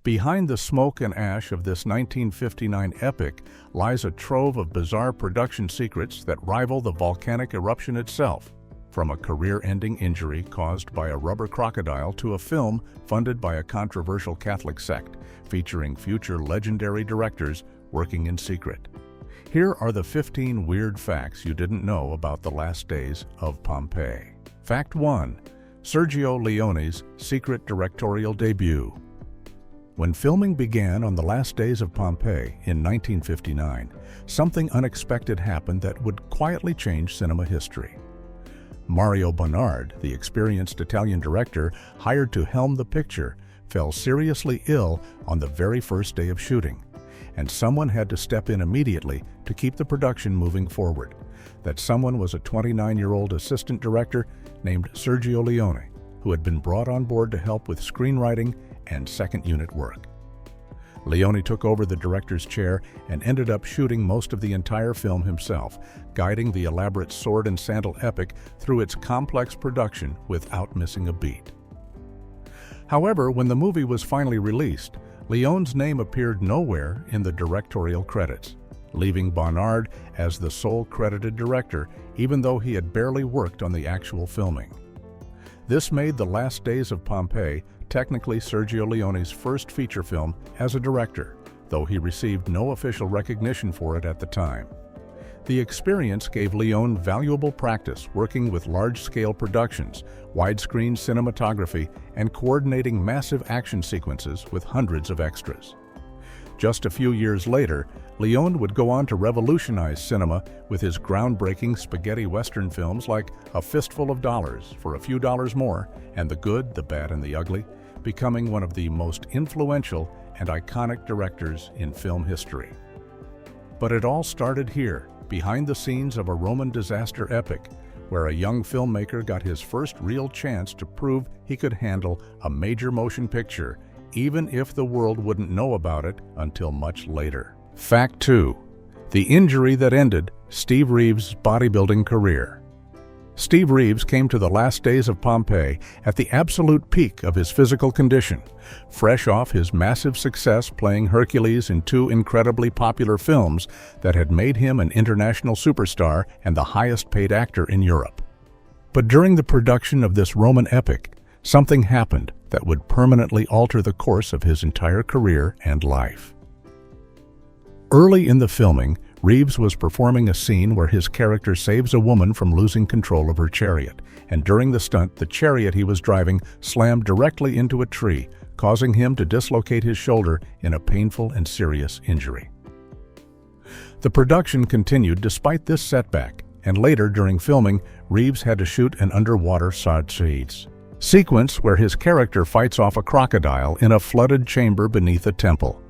Behind the smoke and ash of this 1959 epic lies a trove of bizarre production secrets that rival the volcanic eruption itself. From a career-ending injury caused by a rubber crocodile to a film funded by a controversial Catholic sect featuring future legendary directors working in secret. Here are the 15 weird facts you didn't know about the Last Days of Pompeii. Fact 1. Sergio Leone's secret directorial debut. When filming began on the Last Days of Pompeii in 1959, something unexpected happened that would quietly change cinema history. Mario Bonnard, the experienced Italian director hired to helm the picture, fell seriously ill on the very first day of shooting, and someone had to step in immediately to keep the production moving forward. That someone was a 29-year-old assistant director named Sergio Leone, who had been brought on board to help with screenwriting and second unit work. Leone took over the director's chair and ended up shooting most of the entire film himself, guiding the elaborate sword and sandal epic through its complex production without missing a beat. However, when the movie was finally released, Leone's name appeared nowhere in the directorial credits, leaving Bonnard as the sole credited director, even though he had barely worked on the actual filming. This made The Last Days of Pompeii technically Sergio Leone's first feature film as a director, though he received no official recognition for it at the time. The experience gave Leone valuable practice working with large-scale productions, widescreen cinematography, and coordinating massive action sequences with hundreds of extras. Just a few years later, Leone would go on to revolutionize cinema with his groundbreaking spaghetti western films like A Fistful of Dollars for a Few Dollars More and The Good, the Bad, and the Ugly, becoming one of the most influential and iconic directors in film history. But it all started here, behind the scenes of a Roman disaster epic, where a young filmmaker got his first real chance to prove he could handle a major motion picture, even if the world wouldn't know about it until much later. Fact 2. The injury that ended Steve Reeves' bodybuilding career. Steve Reeves came to the Last Days of Pompeii at the absolute peak of his physical condition, fresh off his massive success playing Hercules in two incredibly popular films that had made him an international superstar and the highest-paid actor in Europe. But during the production of this Roman epic, something happened that would permanently alter the course of his entire career and life. Early in the filming, Reeves was performing a scene where his character saves a woman from losing control of her chariot, and during the stunt, the chariot he was driving slammed directly into a tree, causing him to dislocate his shoulder in a painful and serious injury. The production continued despite this setback, and later during filming, Reeves had to shoot an underwater sequence where his character fights off a crocodile in a flooded chamber beneath a temple.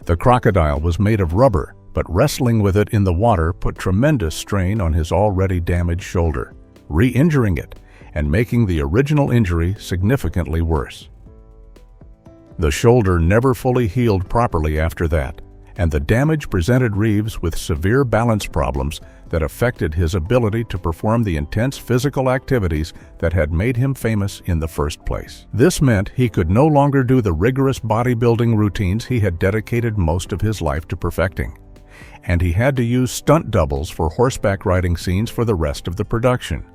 The crocodile was made of rubber, but wrestling with it in the water put tremendous strain on his already damaged shoulder, re-injuring it and making the original injury significantly worse. The shoulder never fully healed properly after that, and the damage presented Reeves with severe balance problems that affected his ability to perform the intense physical activities that had made him famous in the first place. This meant he could no longer do the rigorous bodybuilding routines he had dedicated most of his life to perfecting, and he had to use stunt doubles for horseback riding scenes for the rest of the production.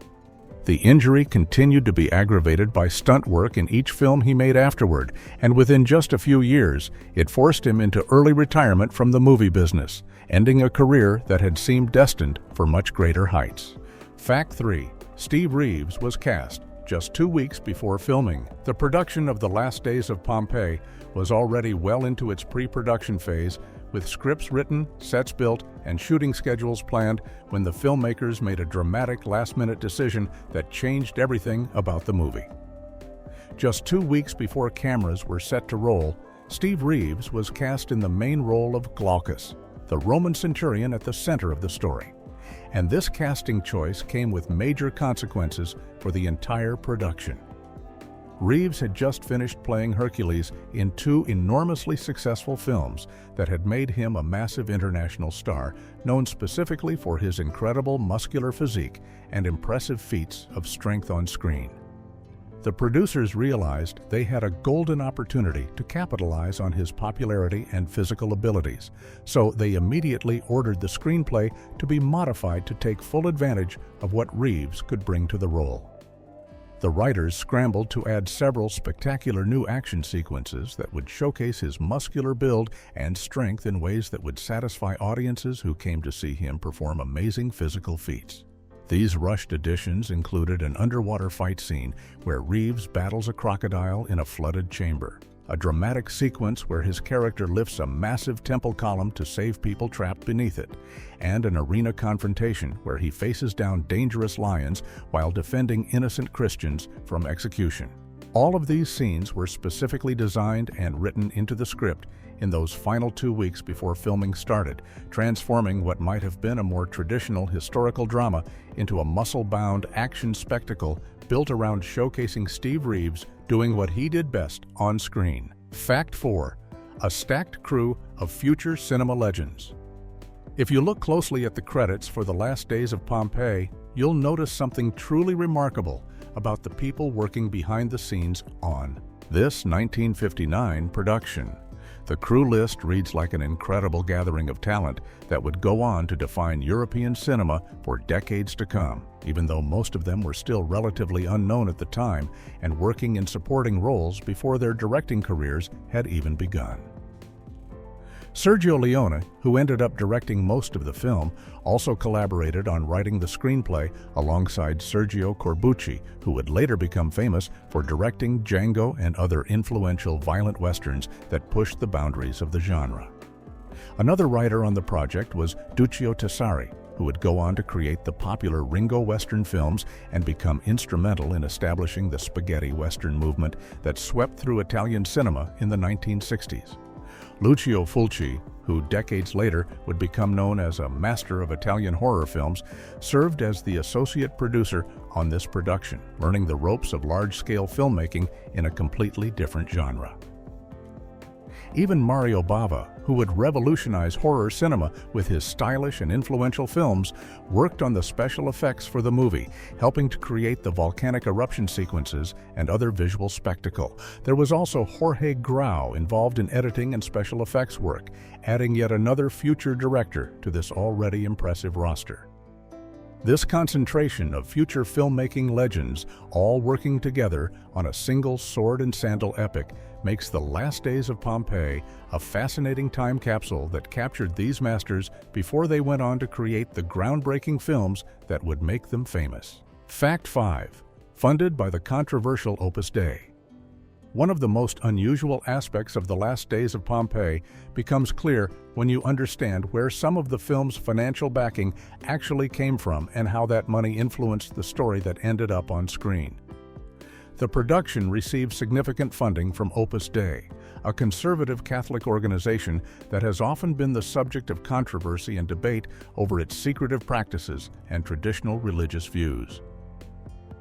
The injury continued to be aggravated by stunt work in each film he made afterward, and within just a few years, it forced him into early retirement from the movie business, ending a career that had seemed destined for much greater heights. Fact 3. Steve Reeves was cast just 2 weeks before filming. The production of The Last Days of Pompeii was already well into its pre-production phase, with scripts written, sets built, and shooting schedules planned when the filmmakers made a dramatic last-minute decision that changed everything about the movie. Just 2 weeks before cameras were set to roll, Steve Reeves was cast in the main role of Glaucus, the Roman centurion at the center of the story. And this casting choice came with major consequences for the entire production. Reeves had just finished playing Hercules in two enormously successful films that had made him a massive international star, known specifically for his incredible muscular physique and impressive feats of strength on screen. The producers realized they had a golden opportunity to capitalize on his popularity and physical abilities, so they immediately ordered the screenplay to be modified to take full advantage of what Reeves could bring to the role. The writers scrambled to add several spectacular new action sequences that would showcase his muscular build and strength in ways that would satisfy audiences who came to see him perform amazing physical feats. These rushed additions included an underwater fight scene where Reeves battles a crocodile in a flooded chamber, a dramatic sequence where his character lifts a massive temple column to save people trapped beneath it, and an arena confrontation where he faces down dangerous lions while defending innocent Christians from execution. All of these scenes were specifically designed and written into the script in those final 2 weeks before filming started, transforming what might have been a more traditional historical drama into a muscle-bound action spectacle built around showcasing Steve Reeves doing what he did best on screen. Fact 4. A stacked crew of future cinema legends. If you look closely at the credits for The Last Days of Pompeii, you'll notice something truly remarkable about the people working behind the scenes on this 1959 production. The crew list reads like an incredible gathering of talent that would go on to define European cinema for decades to come, even though most of them were still relatively unknown at the time and working in supporting roles before their directing careers had even begun. Sergio Leone, who ended up directing most of the film, also collaborated on writing the screenplay alongside Sergio Corbucci, who would later become famous for directing Django and other influential violent westerns that pushed the boundaries of the genre. Another writer on the project was Duccio Tessari, who would go on to create the popular Ringo Western films and become instrumental in establishing the spaghetti Western movement that swept through Italian cinema in the 1960s. Lucio Fulci, who decades later would become known as a master of Italian horror films, served as the associate producer on this production, learning the ropes of large-scale filmmaking in a completely different genre. Even Mario Bava, who would revolutionize horror cinema with his stylish and influential films, worked on the special effects for the movie, helping to create the volcanic eruption sequences and other visual spectacle. There was also Jorge Grau involved in editing and special effects work, adding yet another future director to this already impressive roster. This concentration of future filmmaking legends, all working together on a single sword and sandal epic, makes The Last Days of Pompeii a fascinating time capsule that captured these masters before they went on to create the groundbreaking films that would make them famous. Fact 5. Funded by the controversial Opus Dei. One of the most unusual aspects of The Last Days of Pompeii becomes clear when you understand where some of the film's financial backing actually came from and how that money influenced the story that ended up on screen. The production received significant funding from Opus Dei, a conservative Catholic organization that has often been the subject of controversy and debate over its secretive practices and traditional religious views.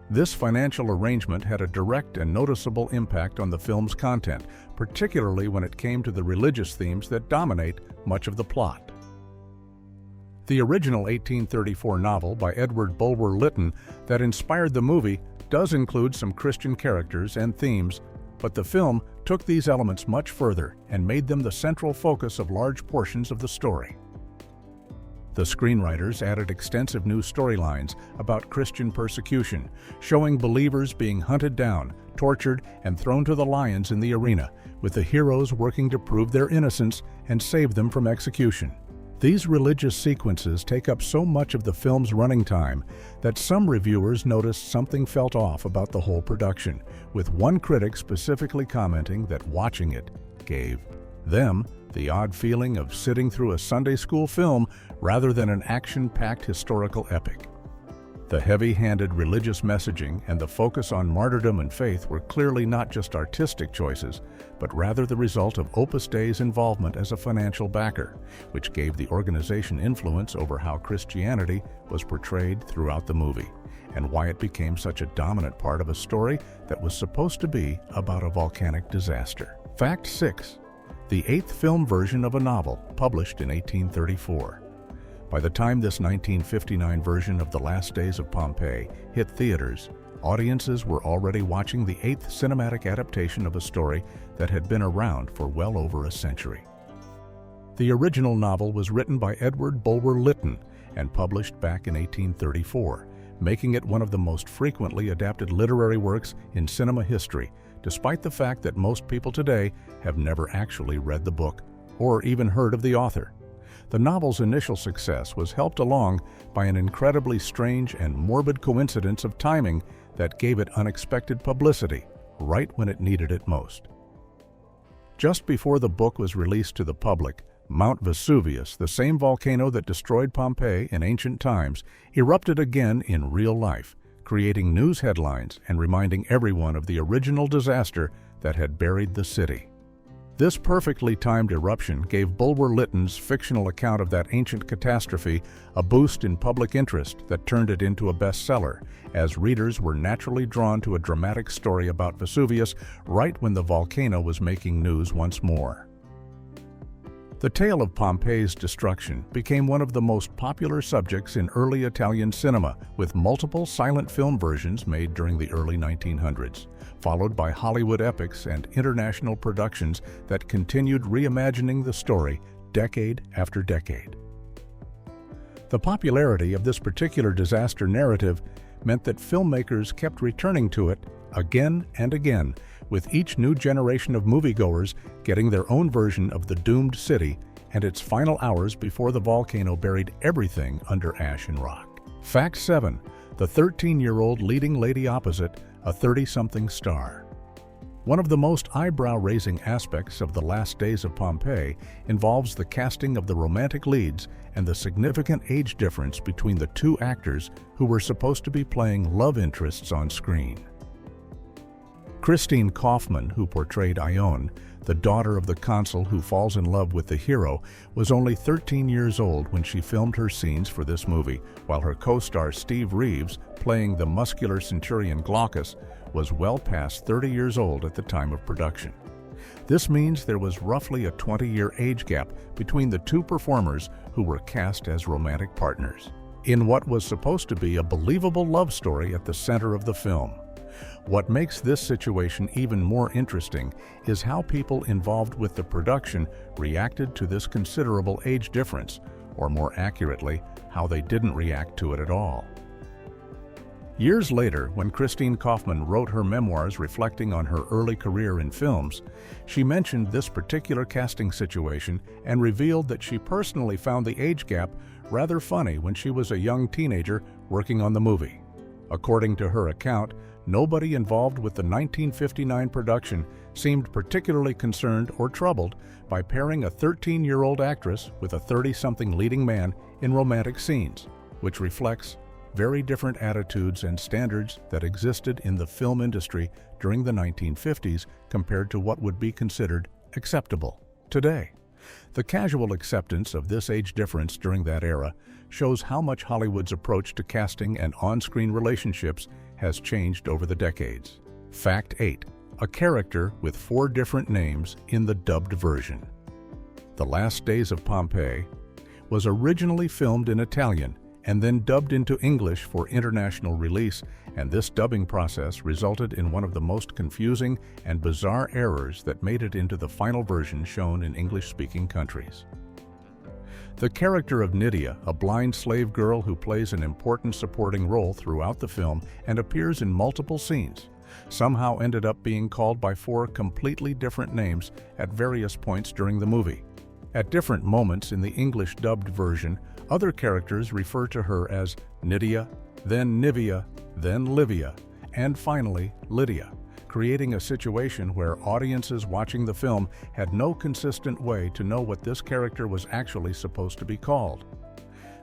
This financial arrangement had a direct and noticeable impact on the film's content, particularly when it came to the religious themes that dominate much of the plot. The original 1834 novel by Edward Bulwer Lytton that inspired the movie does include some Christian characters and themes, but the film took these elements much further and made them the central focus of large portions of the story. The screenwriters added extensive new storylines about Christian persecution, showing believers being hunted down, tortured, and thrown to the lions in the arena, with the heroes working to prove their innocence and save them from execution. These religious sequences take up so much of the film's running time that some reviewers noticed something felt off about the whole production, with one critic specifically commenting that watching it gave them the odd feeling of sitting through a Sunday school film rather than an action-packed historical epic. The heavy-handed religious messaging and the focus on martyrdom and faith were clearly not just artistic choices, but rather the result of Opus Dei's involvement as a financial backer, which gave the organization influence over how Christianity was portrayed throughout the movie, and why it became such a dominant part of a story that was supposed to be about a volcanic disaster. Fact 6. The eighth film version of a novel published in 1834. By the time this 1959 version of The Last Days of Pompeii hit theaters, audiences were already watching the 8th cinematic adaptation of a story that had been around for well over a century. The original novel was written by Edward Bulwer Lytton and published back in 1834, making it one of the most frequently adapted literary works in cinema history, despite the fact that most people today have never actually read the book or even heard of the author. The novel's initial success was helped along by an incredibly strange and morbid coincidence of timing that gave it unexpected publicity right when it needed it most. Just before the book was released to the public, Mount Vesuvius, the same volcano that destroyed Pompeii in ancient times, erupted again in real life, creating news headlines and reminding everyone of the original disaster that had buried the city. This perfectly timed eruption gave Bulwer Lytton's fictional account of that ancient catastrophe a boost in public interest that turned it into a bestseller, as readers were naturally drawn to a dramatic story about Vesuvius right when the volcano was making news once more. The tale of Pompeii's destruction became one of the most popular subjects in early Italian cinema, with multiple silent film versions made during the early 1900s, followed by Hollywood epics and international productions that continued reimagining the story decade after decade. The popularity of this particular disaster narrative meant that filmmakers kept returning to it again and again, with each new generation of moviegoers getting their own version of the doomed city and its final hours before the volcano buried everything under ash and rock. Fact 7. The 13-year-old leading lady opposite, a 30-something star. One of the most eyebrow-raising aspects of The Last Days of Pompeii involves the casting of the romantic leads and the significant age difference between the two actors who were supposed to be playing love interests on screen. Christine Kaufman, who portrayed Ione, the daughter of the consul who falls in love with the hero, was only 13 years old when she filmed her scenes for this movie, while her co-star Steve Reeves, playing the muscular centurion Glaucus, was well past 30 years old at the time of production. This means there was roughly a 20-year age gap between the two performers who were cast as romantic partners, in what was supposed to be a believable love story at the center of the film. What makes this situation even more interesting is how people involved with the production reacted to this considerable age difference, or more accurately, how they didn't react to it at all. Years later, when Christine Kaufman wrote her memoirs reflecting on her early career in films, she mentioned this particular casting situation and revealed that she personally found the age gap rather funny when she was a young teenager working on the movie. According to her account, nobody involved with the 1959 production seemed particularly concerned or troubled by pairing a 13-year-old actress with a 30-something leading man in romantic scenes, which reflects very different attitudes and standards that existed in the film industry during the 1950s compared to what would be considered acceptable today. The casual acceptance of this age difference during that era shows how much Hollywood's approach to casting and on-screen relationships has changed over the decades. Fact 8. A character with 4 different names in the dubbed version. The Last Days of Pompeii was originally filmed in Italian and then dubbed into English for international release, and this dubbing process resulted in one of the most confusing and bizarre errors that made it into the final version shown in English-speaking countries. The character of Nydia, a blind slave girl who plays an important supporting role throughout the film and appears in multiple scenes, somehow ended up being called by 4 completely different names at various points during the movie. At different moments in the English dubbed version, other characters refer to her as Nydia, then Nivea, then Livia, and finally Lydia, creating a situation where audiences watching the film had no consistent way to know what this character was actually supposed to be called.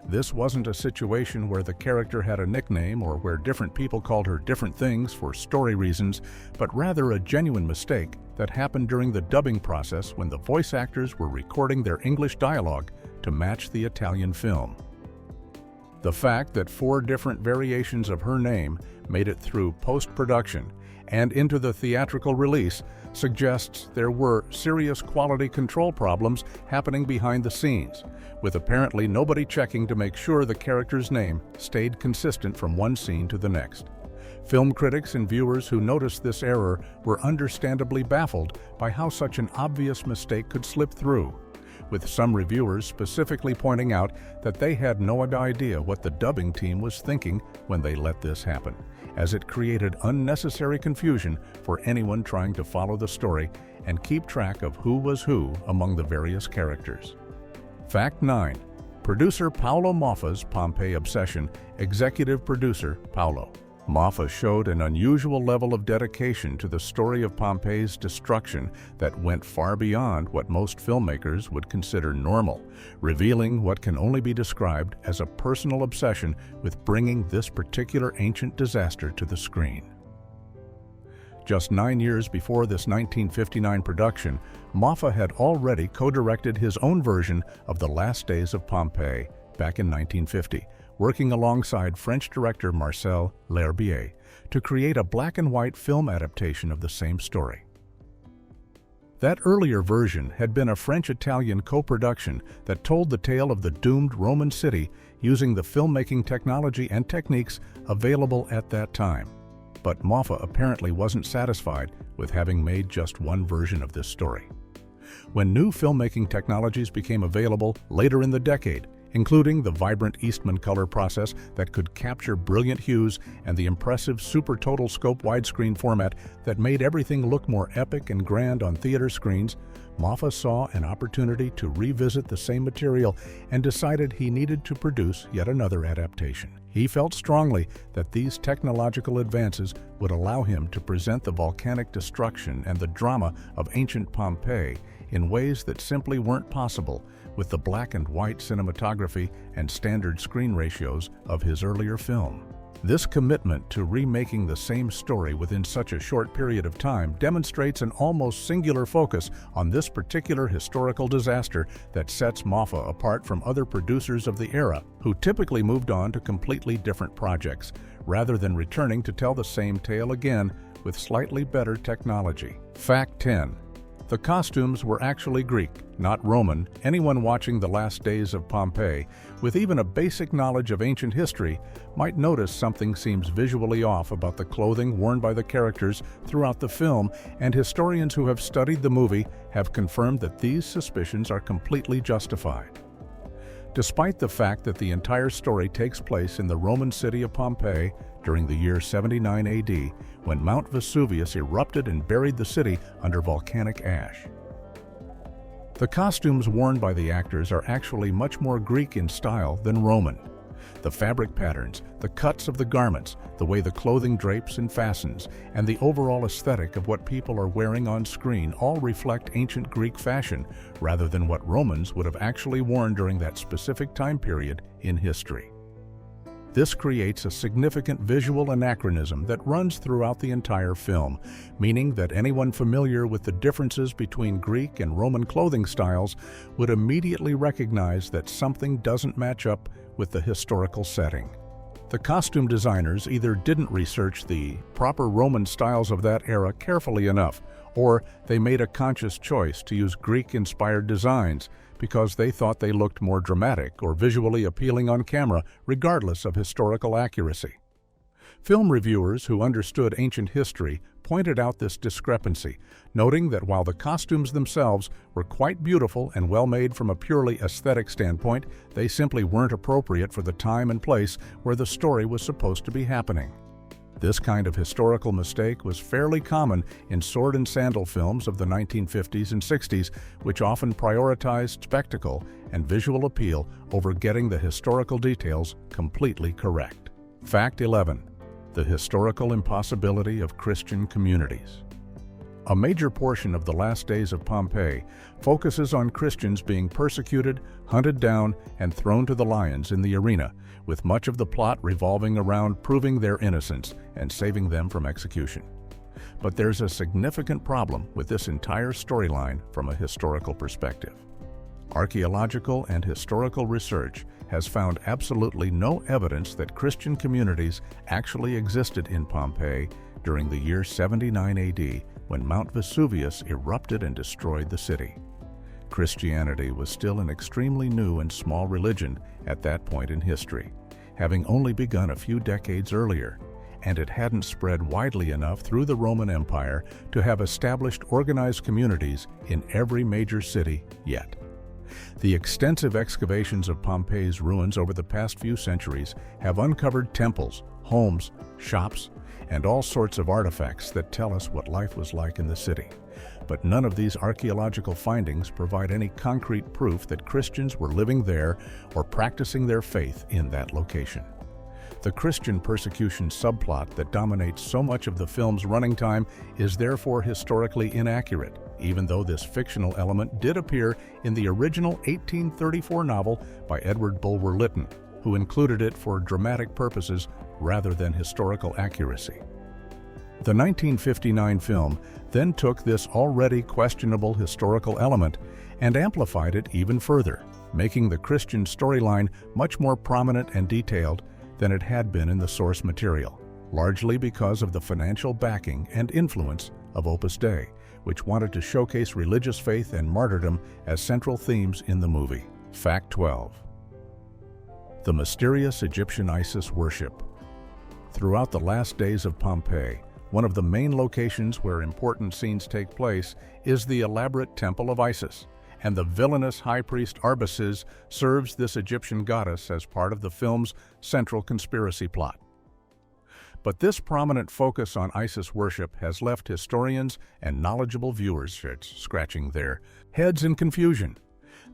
This wasn't a situation where the character had a nickname or where different people called her different things for story reasons, but rather a genuine mistake that happened during the dubbing process when the voice actors were recording their English dialogue to match the Italian film. The fact that 4 different variations of her name made it through post-production and into the theatrical release suggests there were serious quality control problems happening behind the scenes, with apparently nobody checking to make sure the character's name stayed consistent from one scene to the next. Film critics and viewers who noticed this error were understandably baffled by how such an obvious mistake could slip through, with some reviewers specifically pointing out that they had no idea what the dubbing team was thinking when they let this happen, as it created unnecessary confusion for anyone trying to follow the story and keep track of who was who among the various characters. Fact 9. Producer Paolo Moffa's Pompeii obsession. Executive producer Paolo Moffa showed an unusual level of dedication to the story of Pompeii's destruction that went far beyond what most filmmakers would consider normal, revealing what can only be described as a personal obsession with bringing this particular ancient disaster to the screen. Just 9 years before this 1959 production, Moffa had already co-directed his own version of The Last Days of Pompeii back in 1950, working alongside French director Marcel L'Herbier to create a black-and-white film adaptation of the same story. That earlier version had been a French-Italian co-production that told the tale of the doomed Roman city using the filmmaking technology and techniques available at that time. But Moffa apparently wasn't satisfied with having made just one version of this story. When new filmmaking technologies became available later in the decade, including the vibrant Eastman color process that could capture brilliant hues and the impressive super total scope widescreen format that made everything look more epic and grand on theater screens, Moffa saw an opportunity to revisit the same material and decided he needed to produce yet another adaptation. He felt strongly that these technological advances would allow him to present the volcanic destruction and the drama of ancient Pompeii in ways that simply weren't possible with the black and white cinematography and standard screen ratios of his earlier film. This commitment to remaking the same story within such a short period of time demonstrates an almost singular focus on this particular historical disaster that sets Moffa apart from other producers of the era, who typically moved on to completely different projects, rather than returning to tell the same tale again with slightly better technology. Fact 10. The costumes were actually Greek, not Roman. Anyone watching The Last Days of Pompeii, with even a basic knowledge of ancient history, might notice something seems visually off about the clothing worn by the characters throughout the film, and historians who have studied the movie have confirmed that these suspicions are completely justified. Despite the fact that the entire story takes place in the Roman city of Pompeii during the year 79 AD, when Mount Vesuvius erupted and buried the city under volcanic ash. The costumes worn by the actors are actually much more Greek in style than Roman. The fabric patterns, the cuts of the garments, the way the clothing drapes and fastens, and the overall aesthetic of what people are wearing on screen all reflect ancient Greek fashion rather than what Romans would have actually worn during that specific time period in history. This creates a significant visual anachronism that runs throughout the entire film, meaning that anyone familiar with the differences between Greek and Roman clothing styles would immediately recognize that something doesn't match up with the historical setting. The costume designers either didn't research the proper Roman styles of that era carefully enough, or they made a conscious choice to use Greek-inspired designs because they thought they looked more dramatic or visually appealing on camera, regardless of historical accuracy. Film reviewers who understood ancient history pointed out this discrepancy, noting that while the costumes themselves were quite beautiful and well made from a purely aesthetic standpoint, they simply weren't appropriate for the time and place where the story was supposed to be happening. This kind of historical mistake was fairly common in sword and sandal films of the 1950s and 60s, which often prioritized spectacle and visual appeal over getting the historical details completely correct. Fact 11. The historical impossibility of Christian communities. A major portion of The Last Days of Pompeii focuses on Christians being persecuted, hunted down, and thrown to the lions in the arena, with much of the plot revolving around proving their innocence and saving them from execution. But there's a significant problem with this entire storyline from a historical perspective. Archaeological and historical research has found absolutely no evidence that Christian communities actually existed in Pompeii during the year 79 AD, when Mount Vesuvius erupted and destroyed the city. Christianity was still an extremely new and small religion at that point in history, having only begun a few decades earlier, and it hadn't spread widely enough through the Roman Empire to have established organized communities in every major city yet. The extensive excavations of Pompeii's ruins over the past few centuries have uncovered temples, homes, shops, and all sorts of artifacts that tell us what life was like in the city. But none of these archaeological findings provide any concrete proof that Christians were living there or practicing their faith in that location. The Christian persecution subplot that dominates so much of the film's running time is therefore historically inaccurate, even though this fictional element did appear in the original 1834 novel by Edward Bulwer Lytton, who included it for dramatic purposes rather than historical accuracy. The 1959 film then took this already questionable historical element and amplified it even further, making the Christian storyline much more prominent and detailed than it had been in the source material, largely because of the financial backing and influence of Opus Dei, which wanted to showcase religious faith and martyrdom as central themes in the movie. Fact 12. The mysterious Egyptian Isis worship. Throughout the last days of Pompeii, one of the main locations where important scenes take place is the elaborate Temple of Isis, and the villainous high priest Arbaces serves this Egyptian goddess as part of the film's central conspiracy plot. But this prominent focus on Isis worship has left historians and knowledgeable viewers scratching their heads in confusion.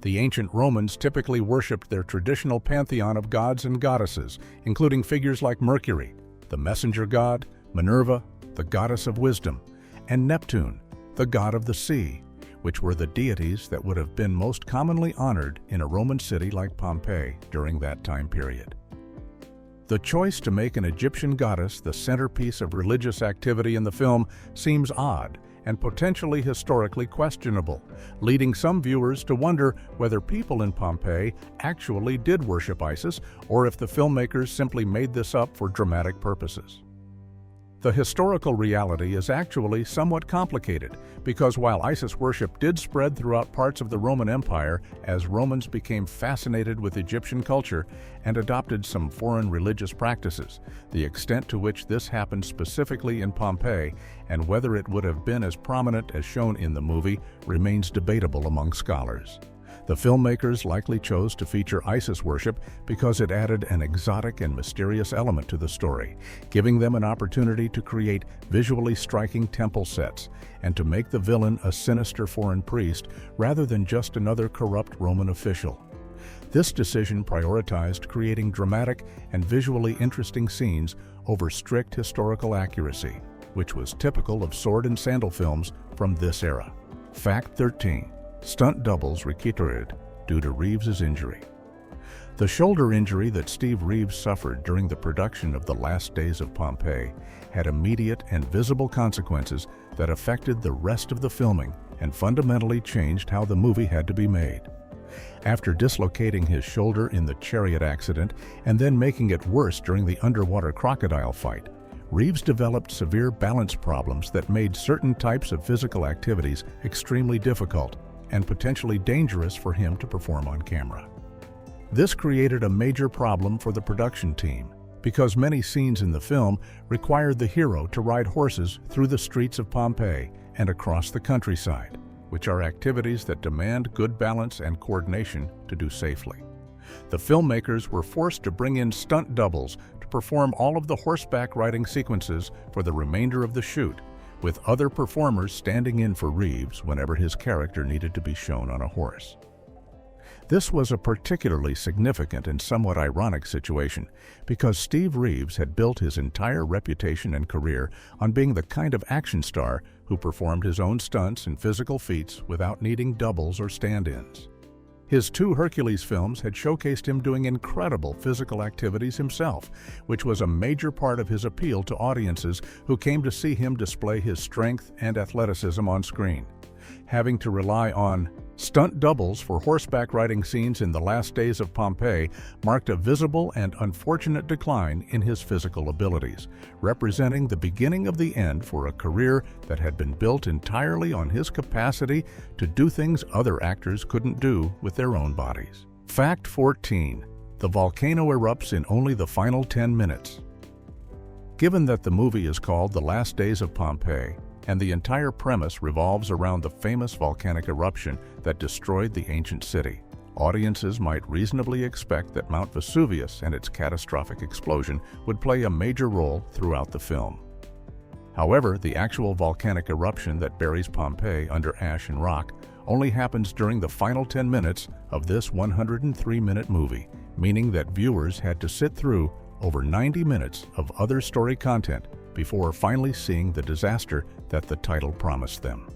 The ancient Romans typically worshipped their traditional pantheon of gods and goddesses, including figures like Mercury, the messenger god, Minerva, the goddess of wisdom, and Neptune, the god of the sea, which were the deities that would have been most commonly honored in a Roman city like Pompeii during that time period. The choice to make an Egyptian goddess the centerpiece of religious activity in the film seems odd and potentially historically questionable, leading some viewers to wonder whether people in Pompeii actually did worship Isis or if the filmmakers simply made this up for dramatic purposes. The historical reality is actually somewhat complicated because while Isis worship did spread throughout parts of the Roman Empire as Romans became fascinated with Egyptian culture and adopted some foreign religious practices, the extent to which this happened specifically in Pompeii and whether it would have been as prominent as shown in the movie remains debatable among scholars. The filmmakers likely chose to feature Isis worship because it added an exotic and mysterious element to the story, giving them an opportunity to create visually striking temple sets and to make the villain a sinister foreign priest rather than just another corrupt Roman official. This decision prioritized creating dramatic and visually interesting scenes over strict historical accuracy, which was typical of sword and sandal films from this era. Fact 13. Stunt doubles recuperated due to Reeves's injury. The shoulder injury that Steve Reeves suffered during the production of The Last Days of Pompeii had immediate and visible consequences that affected the rest of the filming and fundamentally changed how the movie had to be made. After dislocating his shoulder in the chariot accident and then making it worse during the underwater crocodile fight, Reeves developed severe balance problems that made certain types of physical activities extremely difficult and potentially dangerous for him to perform on camera. This created a major problem for the production team because many scenes in the film required the hero to ride horses through the streets of Pompeii and across the countryside, which are activities that demand good balance and coordination to do safely. The filmmakers were forced to bring in stunt doubles to perform all of the horseback riding sequences for the remainder of the shoot, with other performers standing in for Reeves whenever his character needed to be shown on a horse. This was a particularly significant and somewhat ironic situation because Steve Reeves had built his entire reputation and career on being the kind of action star who performed his own stunts and physical feats without needing doubles or stand-ins. His two Hercules films had showcased him doing incredible physical activities himself, which was a major part of his appeal to audiences who came to see him display his strength and athleticism on screen. Having to rely on stunt doubles for horseback riding scenes in The Last Days of Pompeii marked a visible and unfortunate decline in his physical abilities, representing the beginning of the end for a career that had been built entirely on his capacity to do things other actors couldn't do with their own bodies. Fact 14. The volcano erupts in only the final 10 minutes. Given that the movie is called The Last Days of Pompeii, and the entire premise revolves around the famous volcanic eruption that destroyed the ancient city, audiences might reasonably expect that Mount Vesuvius and its catastrophic explosion would play a major role throughout the film. However, the actual volcanic eruption that buries Pompeii under ash and rock only happens during the final 10 minutes of this 103-minute movie, meaning that viewers had to sit through over 90 minutes of other story content before finally seeing the disaster that the title promised them.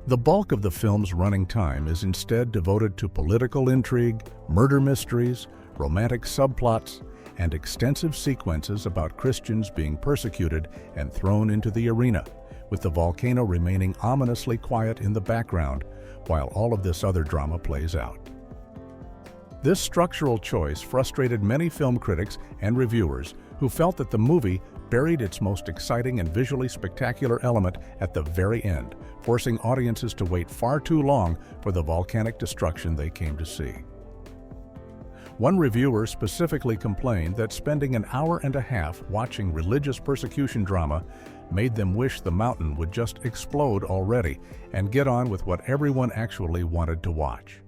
The bulk of the film's running time is instead devoted to political intrigue, murder mysteries, romantic subplots, and extensive sequences about Christians being persecuted and thrown into the arena, with the volcano remaining ominously quiet in the background while all of this other drama plays out. This structural choice frustrated many film critics and reviewers who felt that the movie buried its most exciting and visually spectacular element at the very end, forcing audiences to wait far too long for the volcanic destruction they came to see. One reviewer specifically complained that spending an hour and a half watching religious persecution drama made them wish the mountain would just explode already and get on with what everyone actually wanted to watch.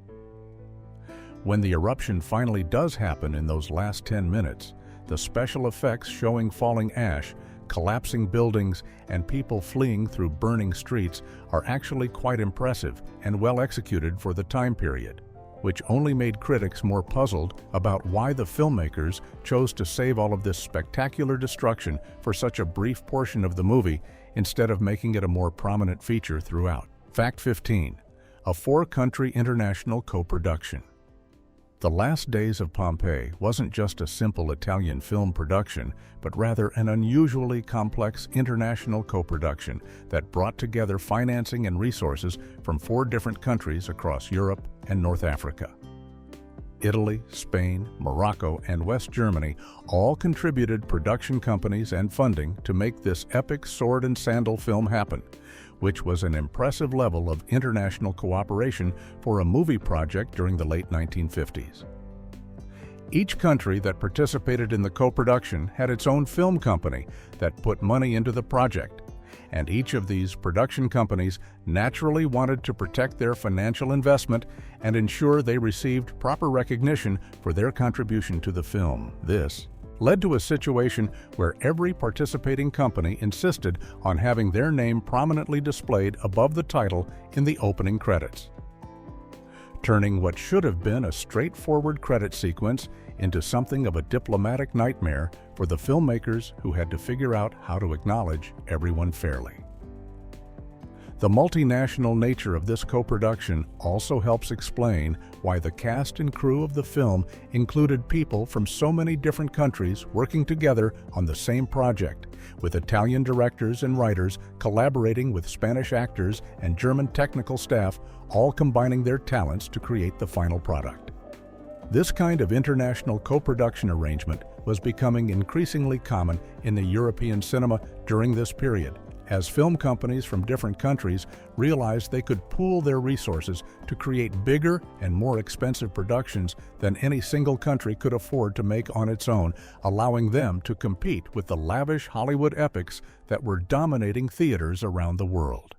When the eruption finally does happen in those last 10 minutes, the special effects showing falling ash, collapsing buildings, and people fleeing through burning streets are actually quite impressive and well executed for the time period, which only made critics more puzzled about why the filmmakers chose to save all of this spectacular destruction for such a brief portion of the movie instead of making it a more prominent feature throughout. Fact 15. A 4-country international co-production. The Last Days of Pompeii wasn't just a simple Italian film production, but rather an unusually complex international co-production that brought together financing and resources from 4 different countries across Europe and North Africa. Italy, Spain, Morocco, and West Germany all contributed production companies and funding to make this epic sword and sandal film happen, which was an impressive level of international cooperation for a movie project during the late 1950s. Each country that participated in the co-production had its own film company that put money into the project, and each of these production companies naturally wanted to protect their financial investment and ensure they received proper recognition for their contribution to the film. This led to a situation where every participating company insisted on having their name prominently displayed above the title in the opening credits, turning what should have been a straightforward credit sequence into something of a diplomatic nightmare for the filmmakers who had to figure out how to acknowledge everyone fairly. The multinational nature of this co-production also helps explain why the cast and crew of the film included people from so many different countries working together on the same project, with Italian directors and writers collaborating with Spanish actors and German technical staff, all combining their talents to create the final product. This kind of international co-production arrangement was becoming increasingly common in the European cinema during this period, as film companies from different countries realized they could pool their resources to create bigger and more expensive productions than any single country could afford to make on its own, allowing them to compete with the lavish Hollywood epics that were dominating theaters around the world.